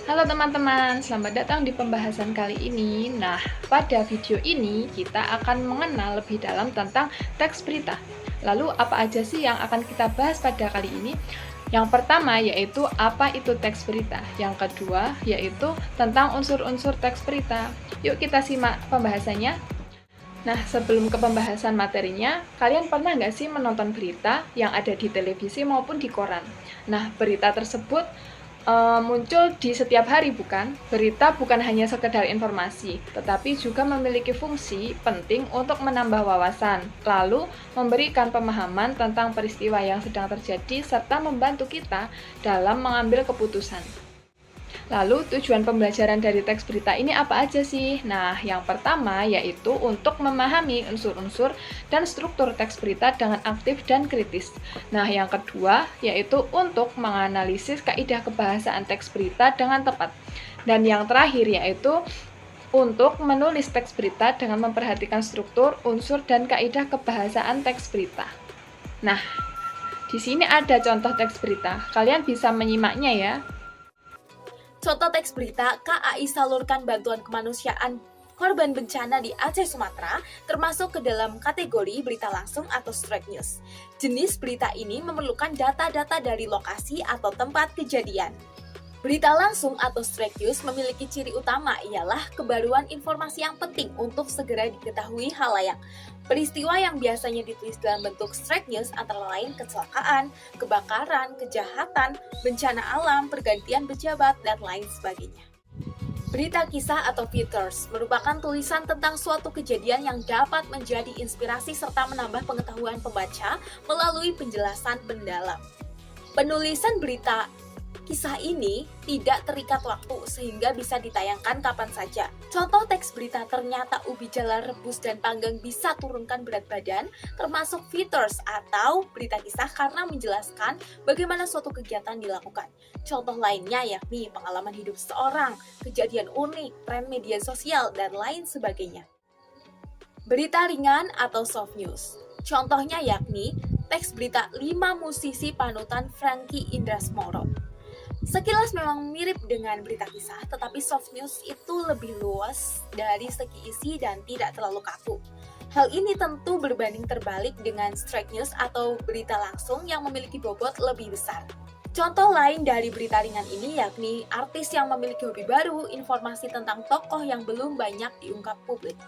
Halo teman-teman, selamat datang di pembahasan kali ini. Nah, pada video ini kita akan mengenal lebih dalam tentang teks berita. Lalu, apa aja sih yang akan kita bahas pada kali ini? Yang pertama yaitu apa itu teks berita. Yang kedua yaitu tentang unsur-unsur teks berita. Yuk kita simak pembahasannya. Nah, sebelum ke pembahasan materinya, kalian pernah nggak sih menonton berita yang ada di televisi maupun di koran? Nah, berita tersebut muncul di setiap hari, bukan? Berita bukan hanya sekedar informasi, tetapi juga memiliki fungsi penting untuk menambah wawasan, lalu memberikan pemahaman tentang peristiwa yang sedang terjadi serta membantu kita dalam mengambil keputusan. Lalu tujuan pembelajaran dari teks berita ini apa aja sih? Nah, yang pertama yaitu untuk memahami unsur-unsur dan struktur teks berita dengan aktif dan kritis. Nah, yang kedua yaitu untuk menganalisis kaidah kebahasaan teks berita dengan tepat. Dan yang terakhir yaitu untuk menulis teks berita dengan memperhatikan struktur, unsur, dan kaidah kebahasaan teks berita. Nah, di sini ada contoh teks berita. Kalian bisa menyimaknya ya. Contoh teks berita, KAI salurkan bantuan kemanusiaan korban bencana di Aceh, Sumatera, termasuk ke dalam kategori berita langsung atau straight news. Jenis berita ini memerlukan data-data dari lokasi atau tempat kejadian. Berita langsung atau straight news memiliki ciri utama ialah kebaruan informasi yang penting untuk segera diketahui halayak. Peristiwa yang biasanya ditulis dalam bentuk straight news antara lain kecelakaan, kebakaran, kejahatan, bencana alam, pergantian pejabat, dan lain sebagainya. Berita kisah atau features merupakan tulisan tentang suatu kejadian yang dapat menjadi inspirasi serta menambah pengetahuan pembaca melalui penjelasan mendalam. Penulisan berita kisah ini tidak terikat waktu sehingga bisa ditayangkan kapan saja. Contoh teks berita ternyata ubi jalar rebus dan panggang bisa turunkan berat badan, termasuk features atau berita kisah karena menjelaskan bagaimana suatu kegiatan dilakukan. Contoh lainnya yakni pengalaman hidup seseorang, kejadian unik, tren media sosial, dan lain sebagainya. Berita ringan atau soft news. Contohnya yakni teks berita 5 musisi panutan Frankie Indrasmoro. Sekilas memang mirip dengan berita kisah, tetapi soft news itu lebih luas dari segi isi dan tidak terlalu kaku. Hal ini tentu berbanding terbalik dengan straight news atau berita langsung yang memiliki bobot lebih besar. Contoh lain dari berita ringan ini yakni artis yang memiliki hobi baru, informasi tentang tokoh yang belum banyak diungkap publik.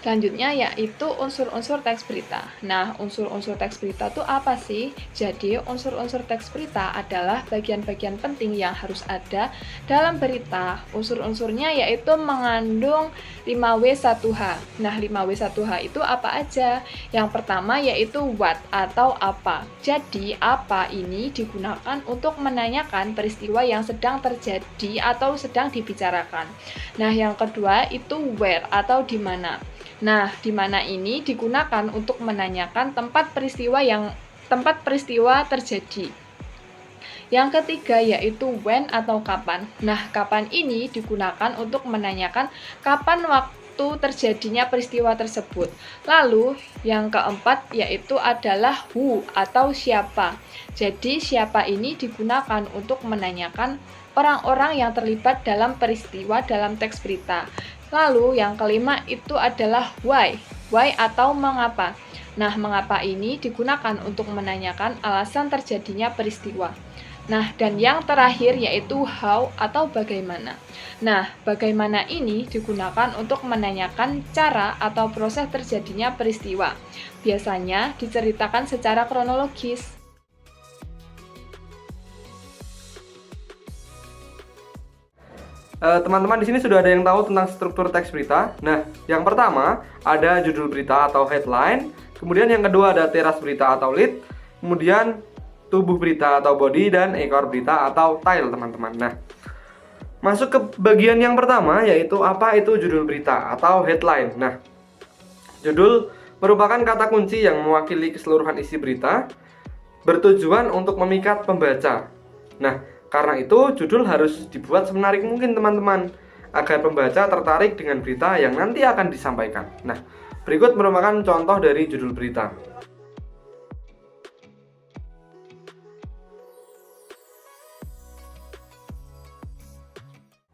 Selanjutnya yaitu unsur-unsur teks berita. Nah, unsur-unsur teks berita itu apa sih? Jadi, unsur-unsur teks berita adalah bagian-bagian penting yang harus ada dalam berita. Unsur-unsurnya yaitu mengandung 5W1H. Nah, 5W1H itu apa aja? Yang pertama yaitu what atau apa. Jadi, apa ini digunakan untuk menanyakan peristiwa yang sedang terjadi atau sedang dibicarakan. Nah, yang kedua itu where atau di mana. Nah, di mana ini digunakan untuk menanyakan tempat peristiwa terjadi. Yang ketiga yaitu when atau kapan. Nah, kapan ini digunakan untuk menanyakan kapan waktu terjadinya peristiwa tersebut. Lalu, yang keempat yaitu adalah who atau siapa. Jadi, siapa ini digunakan untuk menanyakan orang-orang yang terlibat dalam peristiwa dalam teks berita. Lalu yang kelima itu adalah why atau mengapa. Nah, mengapa ini digunakan untuk menanyakan alasan terjadinya peristiwa. Nah, dan yang terakhir yaitu how atau bagaimana. Nah, bagaimana ini digunakan untuk menanyakan cara atau proses terjadinya peristiwa. Biasanya diceritakan secara kronologis. Teman-teman di sini sudah ada yang tahu tentang struktur teks berita. Nah, yang pertama ada judul berita atau headline, kemudian yang kedua ada teras berita atau lead, kemudian tubuh berita atau body, dan ekor berita atau tail, teman-teman. Nah, masuk ke bagian yang pertama yaitu apa itu judul berita atau headline. Nah, judul merupakan kata kunci yang mewakili keseluruhan isi berita, bertujuan untuk memikat pembaca. Nah, karena itu, judul harus dibuat semenarik mungkin, teman-teman, agar pembaca tertarik dengan berita yang nanti akan disampaikan. Nah, berikut merupakan contoh dari judul berita.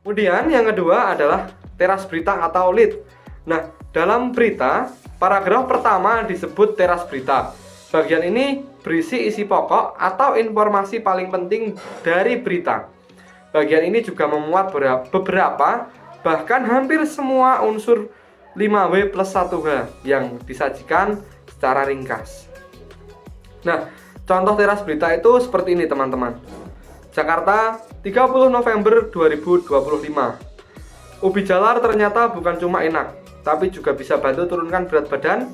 Kemudian yang kedua adalah teras berita atau lead. Nah, dalam berita, paragraf pertama disebut teras berita. Bagian ini berisi isi pokok atau informasi paling penting dari berita. Bagian ini juga memuat beberapa, bahkan hampir semua unsur 5W plus 1H yang disajikan secara ringkas. Nah, contoh teras berita itu seperti ini teman-teman. Jakarta, 30 November 2025. Ubi jalar ternyata bukan cuma enak, tapi juga bisa bantu turunkan berat badan,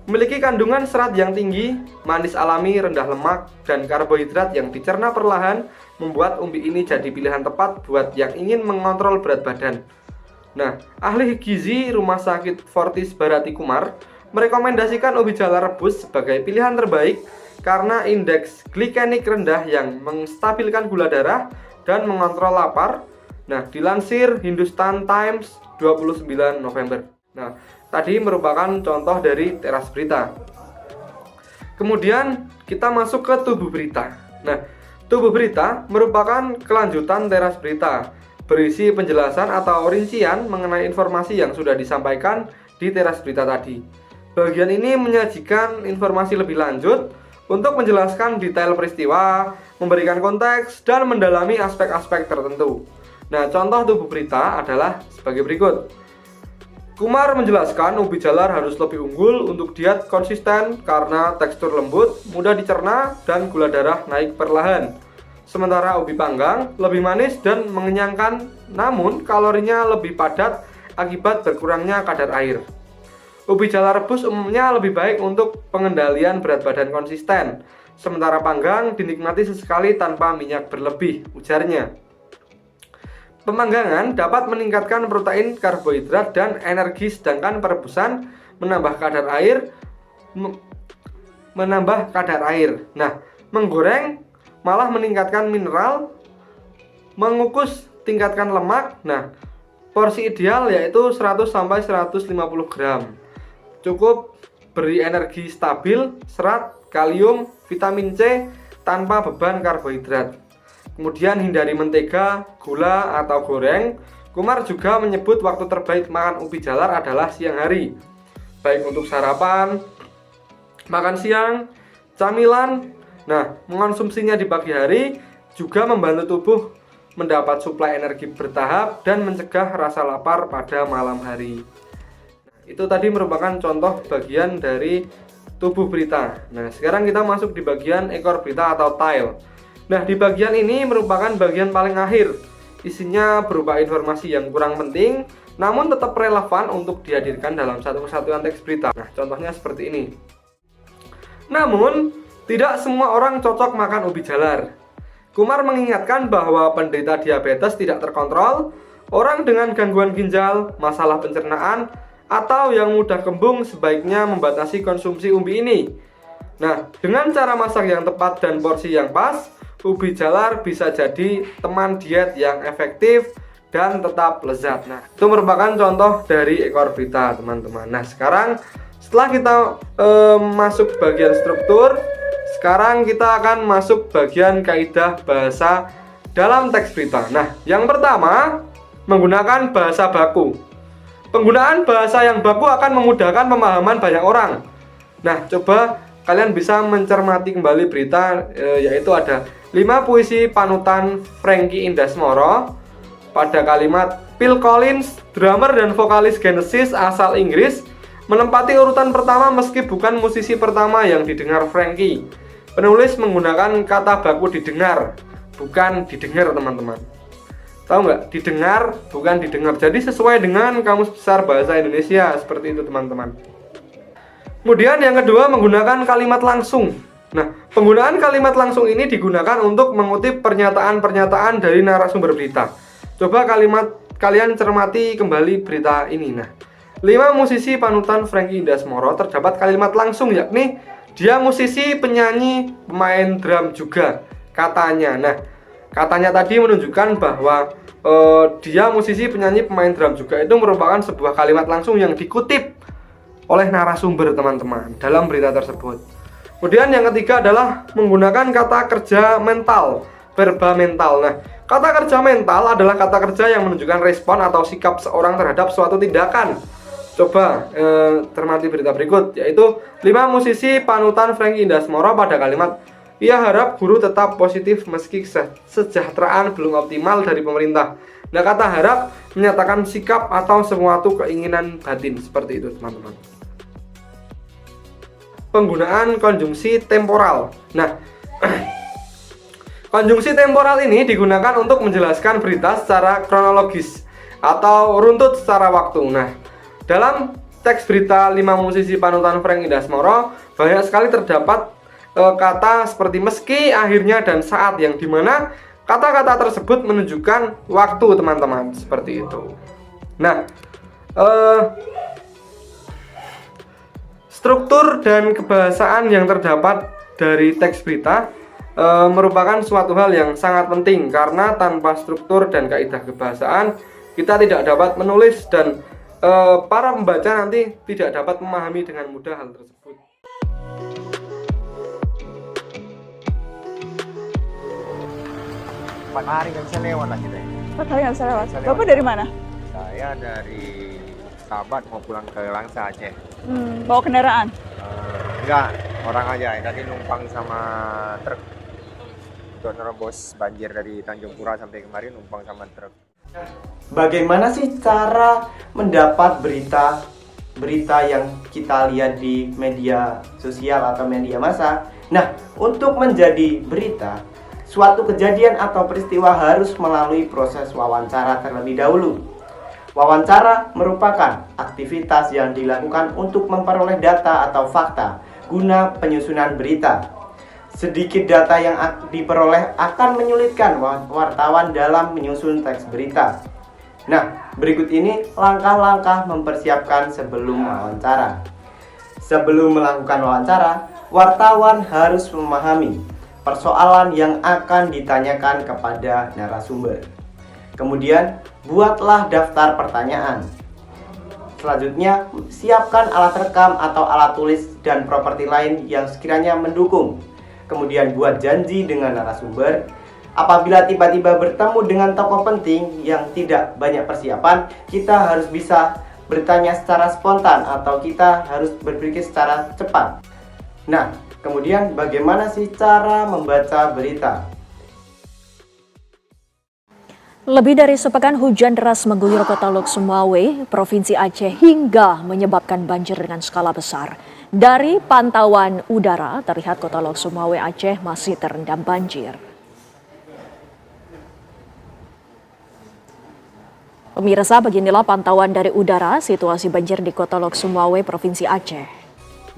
memiliki kandungan serat yang tinggi, manis alami, rendah lemak, dan karbohidrat yang dicerna perlahan, membuat umbi ini jadi pilihan tepat buat yang ingin mengontrol berat badan. Nah, ahli gizi Rumah Sakit Fortis Bharati Kumar merekomendasikan ubi jalar rebus sebagai pilihan terbaik karena indeks glikenik rendah yang menstabilkan gula darah dan mengontrol lapar. Nah, dilansir Hindustan Times 29 November. Nah, tadi merupakan contoh dari teras berita. Kemudian kita masuk ke tubuh berita. Nah, tubuh berita merupakan kelanjutan teras berita, berisi penjelasan atau rincian mengenai informasi yang sudah disampaikan di teras berita tadi. Bagian ini menyajikan informasi lebih lanjut untuk menjelaskan detail peristiwa, memberikan konteks, dan mendalami aspek-aspek tertentu. Nah, contoh tubuh berita adalah sebagai berikut. Kumar menjelaskan ubi jalar harus lebih unggul untuk diet konsisten karena tekstur lembut, mudah dicerna, dan gula darah naik perlahan. Sementara ubi panggang lebih manis dan mengenyangkan, namun kalorinya lebih padat akibat berkurangnya kadar air. Ubi jalar rebus umumnya lebih baik untuk pengendalian berat badan konsisten, sementara panggang dinikmati sesekali tanpa minyak berlebih, ujarnya. Pemanggangan dapat meningkatkan protein, karbohidrat, dan energi, sedangkan perebusan menambah kadar air. Nah, menggoreng malah meningkatkan mineral, mengukus tingkatkan lemak. Nah, porsi ideal yaitu 100 sampai 150 gram. Cukup beri energi stabil, serat, kalium, vitamin C tanpa beban karbohidrat. Kemudian hindari mentega, gula, atau goreng. Kumar juga menyebut waktu terbaik makan ubi jalar adalah siang hari, baik untuk sarapan, makan siang, camilan. Nah, mengonsumsinya di pagi hari juga membantu tubuh mendapat suplai energi bertahap dan mencegah rasa lapar pada malam hari. Nah, itu tadi merupakan contoh bagian dari tubuh berita. Nah, sekarang kita masuk di bagian ekor berita atau tail. Nah, di bagian ini merupakan bagian paling akhir. Isinya berupa informasi yang kurang penting, namun tetap relevan untuk dihadirkan dalam satu kesatuan teks berita. Nah, contohnya seperti ini. Namun, tidak semua orang cocok makan ubi jalar. Kumar mengingatkan bahwa penderita diabetes tidak terkontrol, orang dengan gangguan ginjal, masalah pencernaan, atau yang mudah kembung sebaiknya membatasi konsumsi umbi ini. Nah, dengan cara masak yang tepat dan porsi yang pas, ubi jalar bisa jadi teman diet yang efektif dan tetap lezat. Nah, itu merupakan contoh dari ekor berita, teman-teman. Nah, sekarang setelah kita masuk bagian struktur, sekarang kita akan masuk bagian kaidah bahasa dalam teks berita. Nah, yang pertama, menggunakan bahasa baku. Penggunaan bahasa yang baku akan memudahkan pemahaman banyak orang. Nah, coba kalian bisa mencermati kembali berita, yaitu ada 5 puisi panutan Frankie Indasmoro pada kalimat Phil Collins, drummer dan vokalis Genesis asal Inggris, menempati urutan pertama meski bukan musisi pertama yang didengar Frankie. Penulis menggunakan kata baku didengar, bukan didengar, teman-teman. Tahu nggak? Didengar, bukan didengar. Jadi sesuai dengan Kamus Besar Bahasa Indonesia, seperti itu, teman-teman. Kemudian yang kedua, menggunakan kalimat langsung. Nah, penggunaan kalimat langsung ini digunakan untuk mengutip pernyataan-pernyataan dari narasumber berita. Coba kalian cermati kembali berita ini. Nah, 5 musisi panutan Frankie Indasmoro terdapat kalimat langsung, yakni dia musisi, penyanyi, pemain drum juga, katanya. Nah, katanya tadi menunjukkan bahwa dia musisi, penyanyi, pemain drum juga itu merupakan sebuah kalimat langsung yang dikutip oleh narasumber, teman-teman, dalam berita tersebut. Kemudian yang ketiga adalah menggunakan kata kerja mental, verba mental. Nah, Kata kerja mental adalah kata kerja yang menunjukkan respon atau sikap seorang terhadap suatu tindakan. Coba cermati berita berikut, yaitu 5 musisi panutan Frankie Indasmoro pada kalimat ia harap guru tetap positif meski kesejahteraan belum optimal dari pemerintah. Nah, kata harap menyatakan sikap atau sesuatu keinginan batin, seperti itu teman-teman. Penggunaan konjungsi temporal. Nah, konjungsi temporal ini digunakan untuk menjelaskan berita secara kronologis atau runtut secara waktu. Nah, dalam teks berita 5 musisi panutan Frankie Indasmoro banyak sekali terdapat kata seperti meski, akhirnya, dan saat, yang dimana kata-kata tersebut menunjukkan waktu teman-teman, seperti itu. Nah, struktur dan kebahasaan yang terdapat dari teks berita merupakan suatu hal yang sangat penting, karena tanpa struktur dan kaidah kebahasaan kita tidak dapat menulis dan para pembaca nanti tidak dapat memahami dengan mudah hal tersebut. Empat hari nggak bisa lewat lah kita. 4 hari nggak bisa lewat. Bisa lewat. Bapak dari mana? Saya dari Sahabat mau pulang ke Langsa Aceh. Bawa kendaraan? Enggak, orang aja. Tadi numpang sama truk untuk nerobos banjir dari Tanjung Pura sampai kemarin numpang sama truk. Bagaimana sih cara mendapat berita yang kita lihat di media sosial atau media massa? Nah, untuk menjadi berita, suatu kejadian atau peristiwa harus melalui proses wawancara terlebih dahulu. Wawancara merupakan aktivitas yang dilakukan untuk memperoleh data atau fakta guna penyusunan berita. Sedikit data yang diperoleh akan menyulitkan wartawan dalam menyusun teks berita. Nah, berikut ini langkah-langkah mempersiapkan sebelum wawancara. Sebelum melakukan wawancara, wartawan harus memahami persoalan yang akan ditanyakan kepada narasumber. Kemudian, buatlah daftar pertanyaan. Selanjutnya, siapkan alat rekam atau alat tulis dan properti lain yang sekiranya mendukung. Kemudian, buat janji dengan narasumber. Apabila tiba-tiba bertemu dengan tokoh penting yang tidak banyak persiapan, kita harus bisa bertanya secara spontan atau kita harus berpikir secara cepat. Nah, kemudian bagaimana sih cara membaca berita? Lebih dari sepekan hujan deras mengguyur kota Lok Sumawe, Provinsi Aceh hingga menyebabkan banjir dengan skala besar. Dari pantauan udara, terlihat kota Lok Sumawe Aceh masih terendam banjir. Pemirsa, beginilah pantauan dari udara situasi banjir di kota Lok Sumawe, Provinsi Aceh.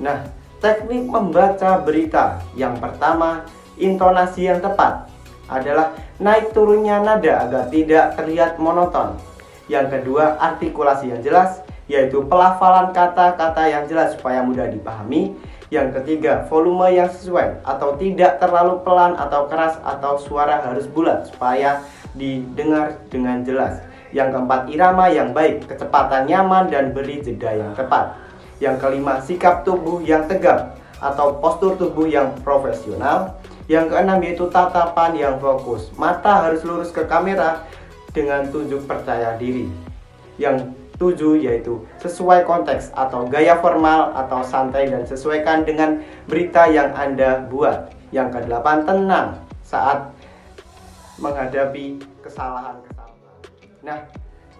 Nah, teknik membaca berita yang pertama, intonasi yang tepat adalah naik turunnya nada agar tidak terlihat monoton. Yang kedua, artikulasi yang jelas, yaitu pelafalan kata-kata yang jelas supaya mudah dipahami. Yang ketiga, volume yang sesuai atau tidak terlalu pelan atau keras, atau suara harus bulat supaya didengar dengan jelas. Yang keempat, irama yang baik, kecepatan nyaman dan beri jeda yang tepat. Yang kelima, sikap tubuh yang tegap atau postur tubuh yang profesional. Yang keenam yaitu tatapan yang fokus, mata harus lurus ke kamera dengan tunjuk percaya diri. Yang 7 yaitu sesuai konteks atau gaya formal atau santai dan sesuaikan dengan berita yang Anda buat. Yang ke-8, tenang saat menghadapi kesalahan-kesalahan. Nah,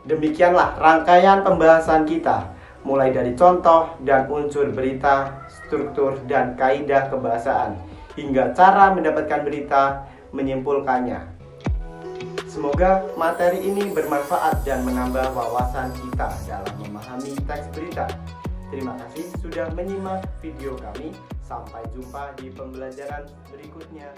demikianlah rangkaian pembahasan kita, mulai dari contoh dan unsur berita, struktur dan kaidah kebahasaan, hingga cara mendapatkan berita, menyimpulkannya. Semoga materi ini bermanfaat dan menambah wawasan kita dalam memahami teks berita. Terima kasih sudah menyimak video kami. Sampai jumpa di pembelajaran berikutnya.